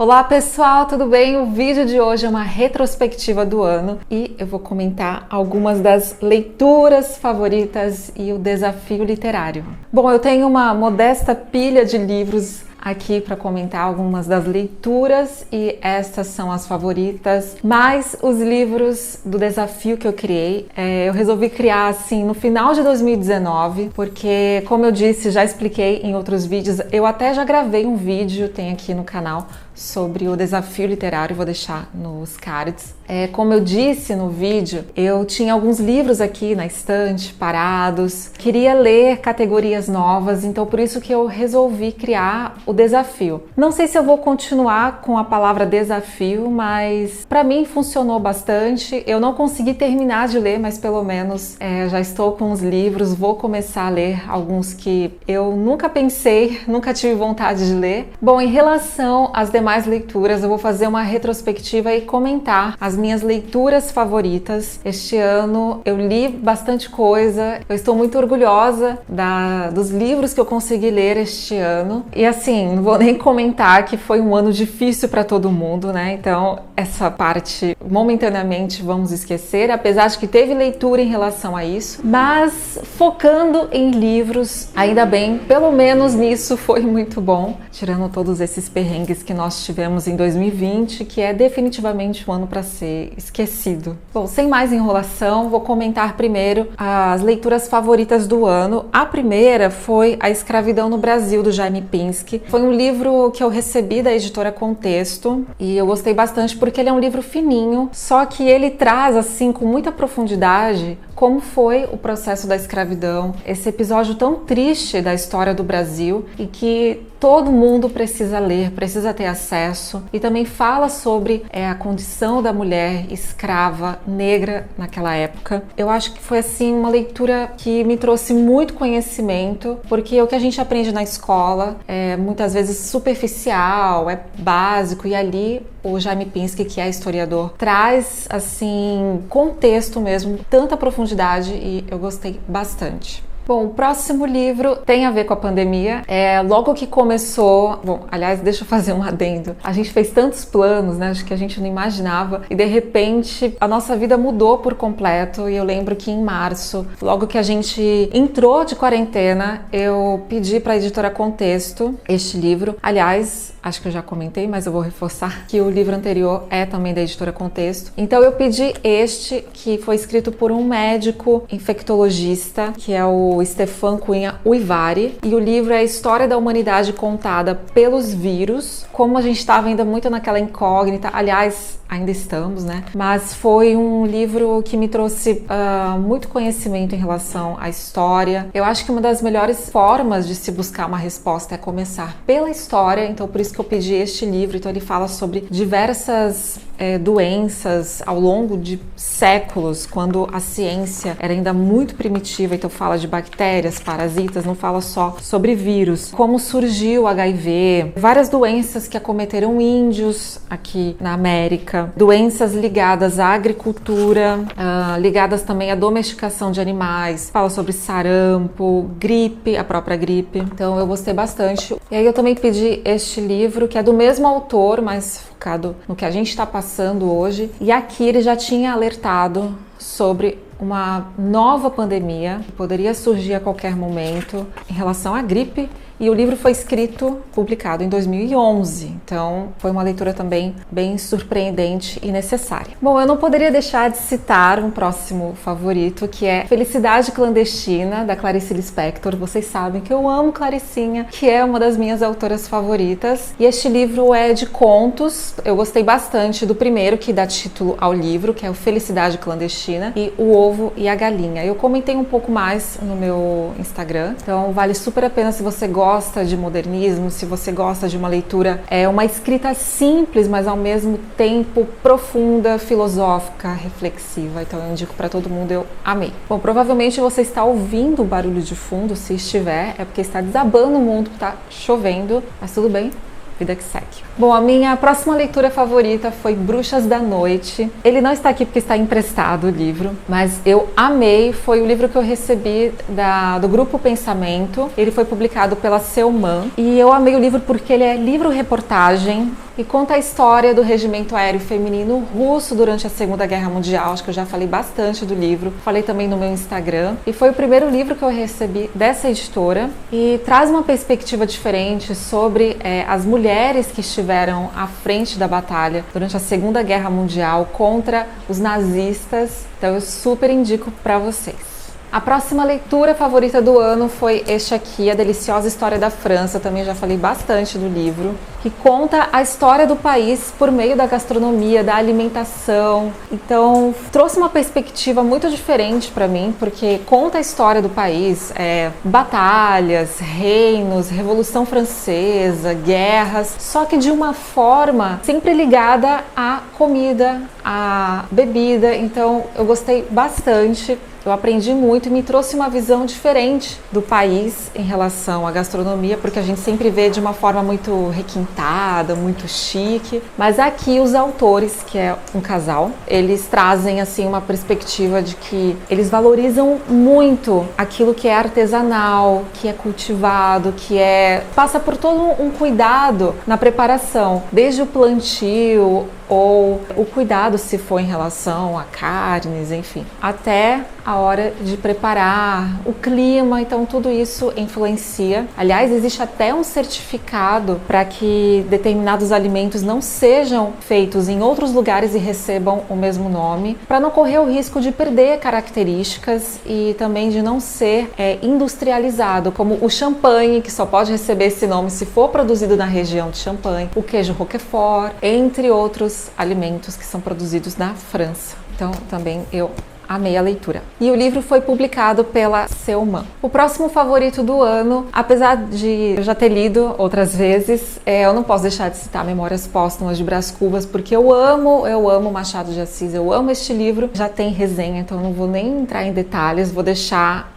Olá pessoal, tudo bem? O vídeo de hoje é uma retrospectiva do ano e eu vou comentar algumas das leituras favoritas e o desafio literário. Bom, eu tenho uma modesta pilha de livros aqui para comentar algumas das leituras e estas são as favoritas, mas os livros do desafio que eu criei, eu resolvi criar assim no final de 2019, porque como eu disse, já expliquei em outros vídeos, eu até já gravei um vídeo, tem aqui no canal, sobre o desafio literário, vou deixar nos cards. Como eu disse no vídeo, eu tinha alguns livros aqui na estante, parados, queria ler categorias novas, então por isso que eu resolvi criar o desafio. Não sei se eu vou continuar com a palavra desafio, mas para mim funcionou bastante. Eu não consegui terminar de ler, mas pelo menos já estou com os livros, vou começar a ler alguns que eu nunca pensei, nunca tive vontade de ler. Bom, em relação às demais leituras, eu vou fazer uma retrospectiva e comentar as minhas leituras favoritas. Este ano eu li bastante coisa, eu estou muito orgulhosa dos livros que eu consegui ler este ano. E assim, não vou nem comentar que foi um ano difícil para todo mundo, né? Então essa parte momentaneamente vamos esquecer, apesar de que teve leitura em relação a isso, mas focando em livros, ainda bem, pelo menos nisso foi muito bom, tirando todos esses perrengues que nós tivemos em 2020, que é definitivamente um ano para ser esquecido. Bom, sem mais enrolação, vou comentar primeiro as leituras favoritas do ano. A primeira foi A Escravidão no Brasil, do Jaime Pinsky. Foi um livro que eu recebi da editora Contexto e eu gostei bastante porque ele é um livro fininho, só que ele traz assim com muita profundidade como foi o processo da escravidão, esse episódio tão triste da história do Brasil e que todo mundo precisa ler, precisa ter acesso, e também fala sobre a condição da mulher escrava negra naquela época. Eu acho que foi assim uma leitura que me trouxe muito conhecimento, porque o que a gente aprende na escola é muitas vezes superficial, é básico, e ali o Jaime Pinsky, que é historiador, traz assim contexto mesmo, tanta profundidade, e eu gostei bastante. Bom, o próximo livro tem a ver com a pandemia. Logo que começou... Bom, aliás, deixa eu fazer um adendo. A gente fez tantos planos, né? Acho que a gente não imaginava. E de repente, a nossa vida mudou por completo. E eu lembro que em março, logo que a gente entrou de quarentena, eu pedi para a editora Contexto este livro. Aliás, acho que eu já comentei, mas eu vou reforçar que o livro anterior é também da editora Contexto. Então eu pedi este, que foi escrito por um médico infectologista, que é o Stefan Cunha Uivari, e o livro é a história da humanidade contada pelos vírus. Como a gente estava ainda muito naquela incógnita, aliás, ainda estamos, né? Mas foi um livro que me trouxe muito conhecimento em relação à história. Eu acho que uma das melhores formas de se buscar uma resposta é começar pela história, então por isso que eu pedi este livro. Então ele fala sobre diversas doenças ao longo de séculos, quando a ciência era ainda muito primitiva, então fala de bactérias, parasitas, não fala só sobre vírus, como surgiu o HIV, várias doenças que acometeram índios aqui na América, doenças ligadas à agricultura, ligadas também à domesticação de animais, fala sobre sarampo, gripe, a própria gripe, então eu gostei bastante. E aí eu também pedi este livro, que é do mesmo autor, mas focado no que a gente está passando hoje, e aqui ele já tinha alertado sobre uma nova pandemia que poderia surgir a qualquer momento em relação à gripe. E o livro foi publicado em 2011, então foi uma leitura também bem surpreendente e necessária. Bom, eu não poderia deixar de citar um próximo favorito, que é Felicidade Clandestina, da Clarice Lispector. Vocês sabem que eu amo Claricinha, que é uma das minhas autoras favoritas. E este livro é de contos. Eu gostei bastante do primeiro, que dá título ao livro, que é o Felicidade Clandestina, e O Ovo e a Galinha. Eu comentei um pouco mais no meu Instagram, então vale super a pena se você gosta de modernismo, se você gosta de uma leitura, uma escrita simples, mas ao mesmo tempo profunda, filosófica, reflexiva. Então eu indico para todo mundo, eu amei. Bom, provavelmente você está ouvindo o barulho de fundo, se estiver, é porque está desabando o mundo, está chovendo, mas tudo bem. Vida que segue. Bom, a minha próxima leitura favorita foi Bruxas da Noite. Ele não está aqui porque está emprestado o livro, mas eu amei. Foi o livro que eu recebi do Grupo Pensamento. Ele foi publicado pela Selman e eu amei o livro porque ele é livro-reportagem. e conta a história do regimento aéreo feminino russo durante a Segunda Guerra Mundial. Acho que eu já falei bastante do livro, falei também no meu Instagram, e foi o primeiro livro que eu recebi dessa editora e traz uma perspectiva diferente sobre as mulheres que estiveram à frente da batalha durante a Segunda Guerra Mundial contra os nazistas. Então eu super indico para vocês. A próxima leitura favorita do ano foi este aqui, A Deliciosa História da França. Eu também já falei bastante do livro, que conta a história do país por meio da gastronomia, da alimentação. Então, trouxe uma perspectiva muito diferente para mim, porque conta a história do país, batalhas, reinos, Revolução Francesa, guerras, só que de uma forma sempre ligada à comida, à bebida. Então, eu gostei bastante. Eu aprendi muito e me trouxe uma visão diferente do país em relação à gastronomia, porque a gente sempre vê de uma forma muito requintada, muito chique. Mas aqui os autores, que é um casal, eles trazem assim uma perspectiva de que eles valorizam muito aquilo que é artesanal, que é cultivado, passa por todo um cuidado na preparação, desde o plantio ou o cuidado se for em relação a carnes, enfim, até a hora de preparar, o clima. Então tudo isso influencia. Aliás, existe até um certificado para que determinados alimentos não sejam feitos em outros lugares e recebam o mesmo nome, para não correr o risco de perder características e também de não ser industrializado, como o champanhe, que só pode receber esse nome se for produzido na região de Champagne, o queijo Roquefort, entre outros alimentos que são produzidos na França. Então também eu amei a leitura. E o livro foi publicado pela Selman. O próximo favorito do ano, apesar de eu já ter lido outras vezes, eu não posso deixar de citar Memórias Póstumas de Brás Cubas, porque eu amo Machado de Assis, eu amo este livro. Já tem resenha, então não vou nem entrar em detalhes, vou deixar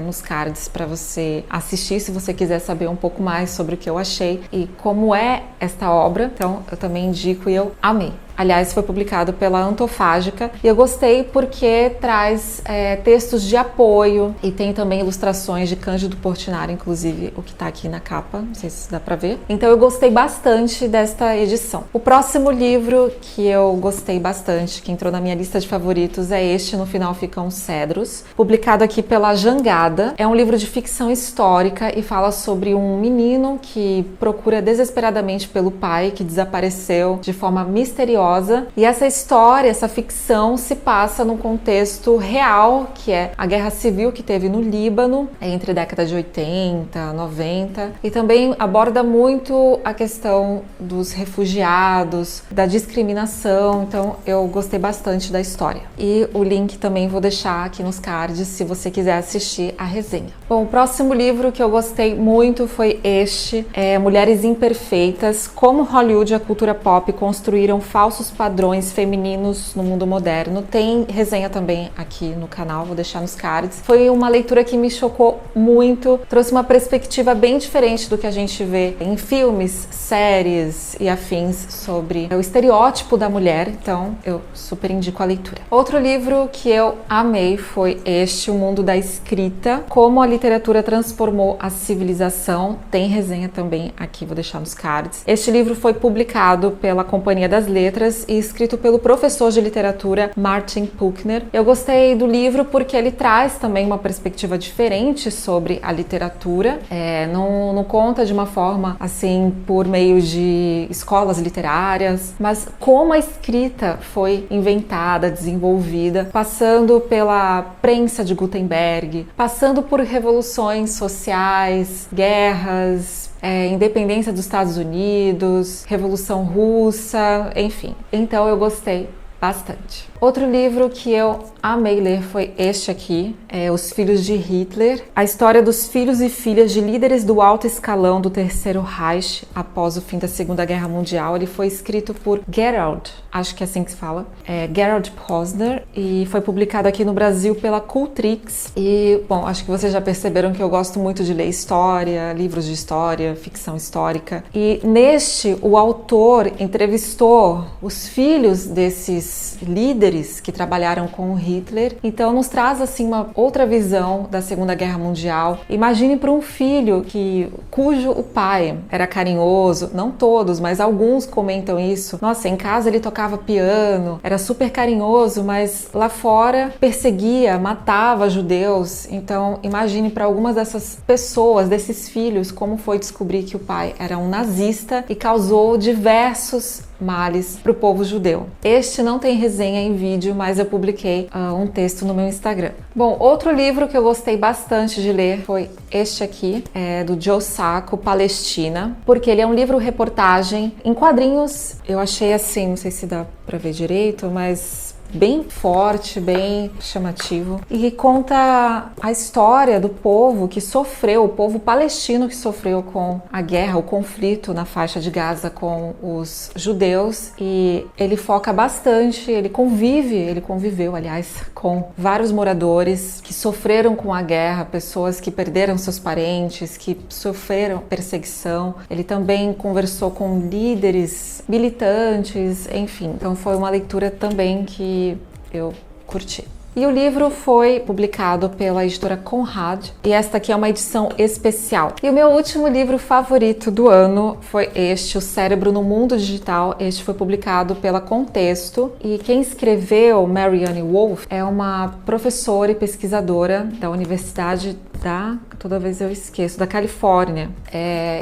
nos cards para você assistir, se você quiser saber um pouco mais sobre o que eu achei e como é esta obra. Então eu também indico e eu amei. Aliás, foi publicado pela Antofágica e eu gostei porque traz textos de apoio e tem também ilustrações de Cândido Portinari, inclusive o que está aqui na capa, não sei se dá para ver. Então eu gostei bastante desta edição. O próximo livro que eu gostei bastante, que entrou na minha lista de favoritos, é este, No Final Ficam Cedros, publicado aqui pela Jangada. É um livro de ficção histórica e fala sobre um menino que procura desesperadamente pelo pai que desapareceu de forma misteriosa. E essa história, essa ficção se passa num contexto real, que é a guerra civil que teve no Líbano, entre a década de 80, 90, e também aborda muito a questão dos refugiados, da discriminação. Então eu gostei bastante da história. E o link também vou deixar aqui nos cards se você quiser assistir a resenha. Bom, o próximo livro que eu gostei muito foi este, Mulheres Imperfeitas, como Hollywood e a cultura pop construíram falsos padrões femininos no mundo moderno. Tem resenha também aqui no canal, vou deixar nos cards. Foi uma leitura que me chocou muito, trouxe uma perspectiva bem diferente do que a gente vê em filmes, séries e afins sobre o estereótipo da mulher, então eu super indico a leitura. Outro livro que eu amei foi este, O Mundo da Escrita, como a literatura transformou a civilização. Tem resenha também aqui, vou deixar nos cards. Este livro foi publicado pela Companhia das Letras e escrito pelo professor de literatura Martin Puchner. Eu gostei do livro porque ele traz também uma perspectiva diferente sobre a literatura. Não conta de uma forma assim por meio de escolas literárias, mas como a escrita foi inventada, desenvolvida, passando pela prensa de Gutenberg, passando por revoluções sociais, guerras, independência dos Estados Unidos, Revolução Russa, enfim. Então eu gostei bastante. Outro livro que eu amei ler foi este aqui, Os Filhos de Hitler, a história dos filhos e filhas de líderes do alto escalão do Terceiro Reich após o fim da Segunda Guerra Mundial. Ele foi escrito por Gerald, acho que é assim que se fala, Gerald Posner, e foi publicado aqui no Brasil pela Cultrix. E, bom, acho que vocês já perceberam que eu gosto muito de ler história, livros de história, ficção histórica. E neste, o autor entrevistou os filhos desses grandes líderes que trabalharam com o Hitler. Então nos traz assim uma outra visão da Segunda Guerra Mundial. Imagine para um filho cujo o pai era carinhoso, não todos, mas alguns comentam isso. Nossa, em casa ele tocava piano, era super carinhoso, mas lá fora perseguia, matava judeus. Então imagine para algumas dessas pessoas, desses filhos, como foi descobrir que o pai era um nazista e causou diversos males para o povo judeu. Este não tem resenha em vídeo, mas eu publiquei um texto no meu Instagram. Bom, outro livro que eu gostei bastante de ler foi este aqui, do Joe Sacco, Palestina, porque ele é um livro-reportagem em quadrinhos. Eu achei assim, não sei se dá para ver direito, mas bem forte, bem chamativo, e conta a história do povo que sofreu, o povo palestino que sofreu com a guerra, o conflito na faixa de Gaza com os judeus, e ele foca bastante, ele conviveu, aliás, com vários moradores que sofreram com a guerra, pessoas que perderam seus parentes, que sofreram perseguição. Ele também conversou com líderes militantes, enfim. Então foi uma leitura também que eu curti. E o livro foi publicado pela editora Conrad, e esta aqui é uma edição especial. E o meu último livro favorito do ano foi este, O Cérebro no Mundo Digital. Este foi publicado pela Contexto, e quem escreveu, Marianne Wolf, é uma professora e pesquisadora da Universidade toda vez eu esqueço, da Califórnia.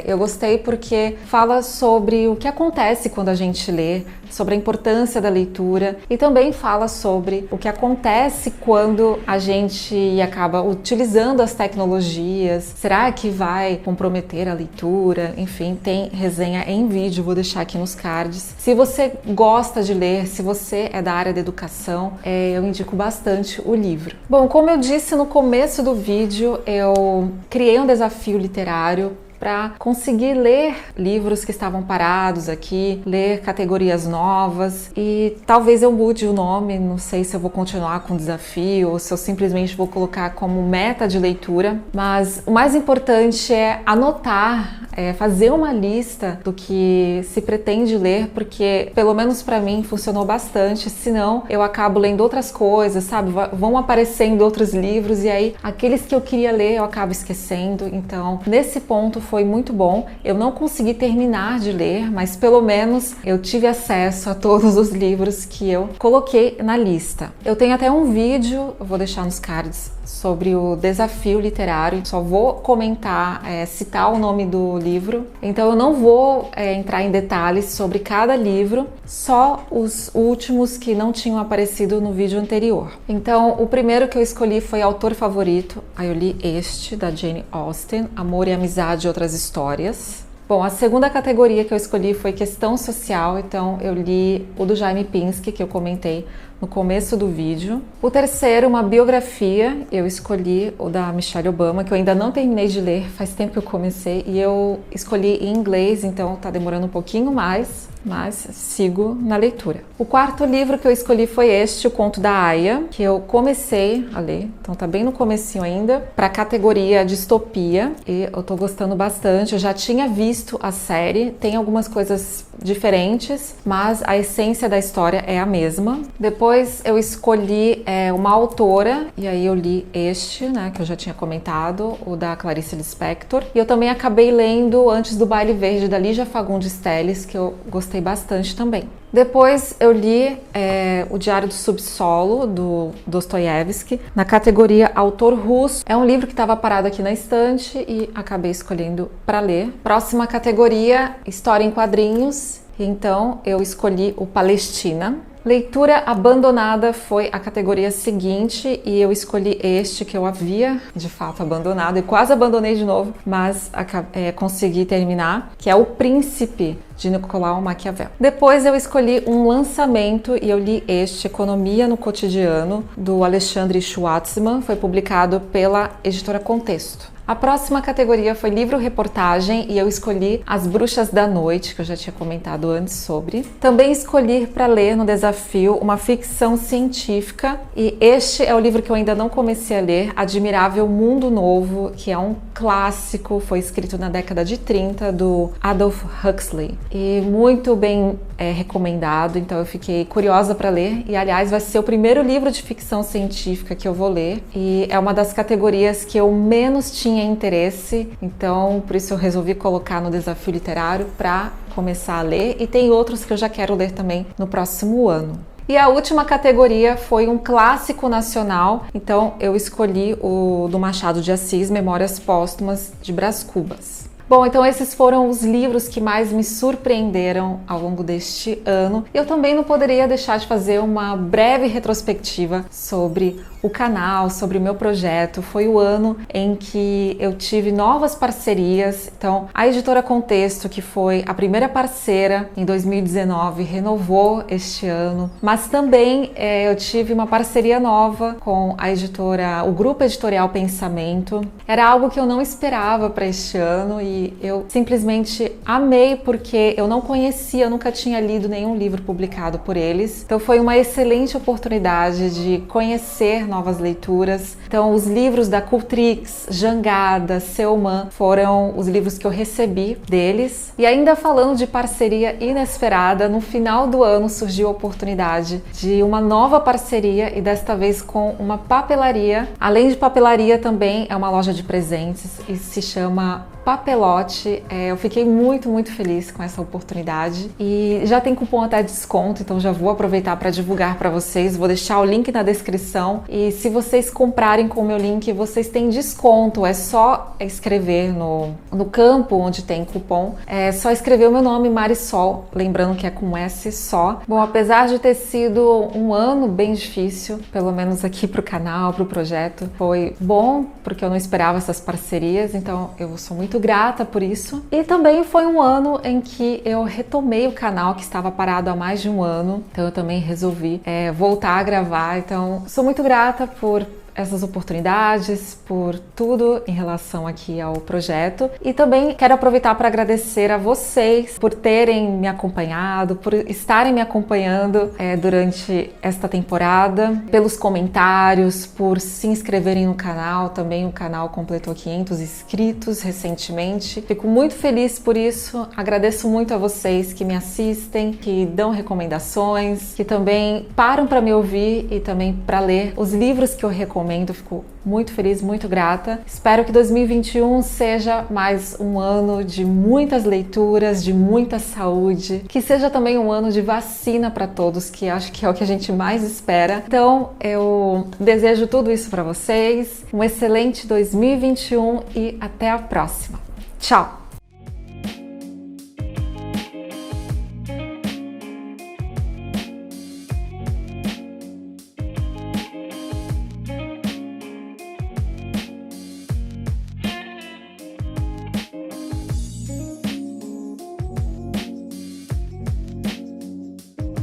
Eu gostei porque fala sobre o que acontece quando a gente lê, sobre a importância da leitura, e também fala sobre o que acontece quando a gente acaba utilizando as tecnologias. Será que vai comprometer a leitura? Enfim, tem resenha em vídeo, vou deixar aqui nos cards. Se você gosta de ler, se você é da área da educação, eu indico bastante o livro. Bom, como eu disse no começo do vídeo, eu criei um desafio literário para conseguir ler livros que estavam parados aqui, ler categorias novas, e talvez eu mude o nome, não sei se eu vou continuar com o desafio ou se eu simplesmente vou colocar como meta de leitura, mas o mais importante é anotar, fazer uma lista do que se pretende ler, porque pelo menos para mim funcionou bastante, senão eu acabo lendo outras coisas, sabe? Vão aparecendo outros livros e aí aqueles que eu queria ler eu acabo esquecendo. Então nesse ponto foi muito bom. Eu não consegui terminar de ler, mas pelo menos eu tive acesso a todos os livros que eu coloquei na lista. Eu tenho até um vídeo, eu vou deixar nos cards, sobre o desafio literário. Só vou comentar, citar o nome do livro. Então eu não vou entrar em detalhes sobre cada livro, só os últimos que não tinham aparecido no vídeo anterior. Então o primeiro que eu escolhi foi Autor Favorito. Aí eu li este, da Jane Austen, Amor e Amizade e Outras Histórias. Bom, a segunda categoria que eu escolhi foi Questão Social, então eu li o do Jaime Pinsky, que eu comentei no começo do vídeo. O terceiro, uma biografia, eu escolhi o da Michelle Obama, que eu ainda não terminei de ler, faz tempo que eu comecei, e eu escolhi em inglês, então tá demorando um pouquinho mais, mas sigo na leitura. O quarto livro que eu escolhi foi este, O Conto da Aya, que eu comecei a ler, então tá bem no comecinho ainda, para a categoria distopia, e eu tô gostando bastante. Eu já tinha visto a série, tem algumas coisas diferentes, mas a essência da história é a mesma. Depois eu escolhi uma autora, e aí eu li este, né, que eu já tinha comentado, o da Clarice Lispector, e eu também acabei lendo Antes do Baile Verde, da Lígia Fagundes Telles, que eu gostei bastante também. Depois eu li O Diário do Subsolo, do Dostoiévski, na categoria Autor Russo. É um livro que estava parado aqui na estante e acabei escolhendo para ler. Próxima categoria, História em Quadrinhos. Então eu escolhi o Palestina. Leitura abandonada foi a categoria seguinte, e eu escolhi este que eu havia de fato abandonado e quase abandonei de novo, mas consegui terminar, que é O Príncipe, de Nicolau Maquiavel. Depois eu escolhi um lançamento e eu li este, Economia no Cotidiano, do Alexandre Schwartzman, foi publicado pela editora Contexto. A próxima categoria foi livro-reportagem e eu escolhi As Bruxas da Noite, que eu já tinha comentado antes sobre. Também escolhi para ler no desafio uma ficção científica e este é o livro que eu ainda não comecei a ler, Admirável Mundo Novo, que é um clássico, foi escrito na década de 30 do Aldous Huxley e muito bem recomendado, então eu fiquei curiosa para ler e aliás vai ser o primeiro livro de ficção científica que eu vou ler e é uma das categorias que eu menos tinha interesse, então por isso eu resolvi colocar no desafio literário para começar a ler e tem outros que eu já quero ler também no próximo ano. E a última categoria foi um clássico nacional, então eu escolhi o do Machado de Assis, Memórias Póstumas de Brás Cubas. Bom, então esses foram os livros que mais me surpreenderam ao longo deste ano. Eu também não poderia deixar de fazer uma breve retrospectiva sobre o canal, sobre o meu projeto. Foi o ano em que eu tive novas parcerias. Então, a Editora Contexto, que foi a primeira parceira em 2019, renovou este ano. Mas também eu tive uma parceria nova com a editora, o Grupo Editorial Pensamento. Era algo que eu não esperava para este ano e eu simplesmente amei porque eu não conhecia, eu nunca tinha lido nenhum livro publicado por eles. Então foi uma excelente oportunidade de conhecer novas leituras. Então os livros da Cultrix, Jangada, Selman foram os livros que eu recebi deles. E ainda falando de parceria inesperada, no final do ano surgiu a oportunidade de uma nova parceria e desta vez com uma papelaria. Além de papelaria também é uma loja de presentes e se chama Papelote. Eu fiquei muito feliz com essa oportunidade e já tem cupom até desconto, então já vou aproveitar para divulgar para vocês, vou deixar o link na descrição e se vocês comprarem com o meu link, vocês têm desconto, é só escrever no campo onde tem cupom, é só escrever o meu nome, Marisol, lembrando que é com S só. Bom, apesar de ter sido um ano bem difícil, pelo menos aqui pro canal, pro projeto, foi bom, porque eu não esperava essas parcerias, então eu sou muito grata por isso. E também foi um ano em que eu retomei o canal que estava parado há mais de um ano, então eu também resolvi voltar a gravar, então sou muito grata por essas oportunidades, por tudo em relação aqui ao projeto e também quero aproveitar para agradecer a vocês por terem me acompanhado, por estarem me acompanhando durante esta temporada, pelos comentários, por se inscreverem no canal, também o canal completou 500 inscritos recentemente, fico muito feliz por isso, agradeço muito a vocês que me assistem, que dão recomendações, que também param para me ouvir e também para ler os livros que eu recomendo. Fico muito feliz, muito grata. Espero que 2021 seja mais um ano de muitas leituras, de muita saúde, que seja também um ano de vacina para todos, que acho que é o que a gente mais espera. Então, eu desejo tudo isso para vocês. Um excelente 2021 e até a próxima. Tchau!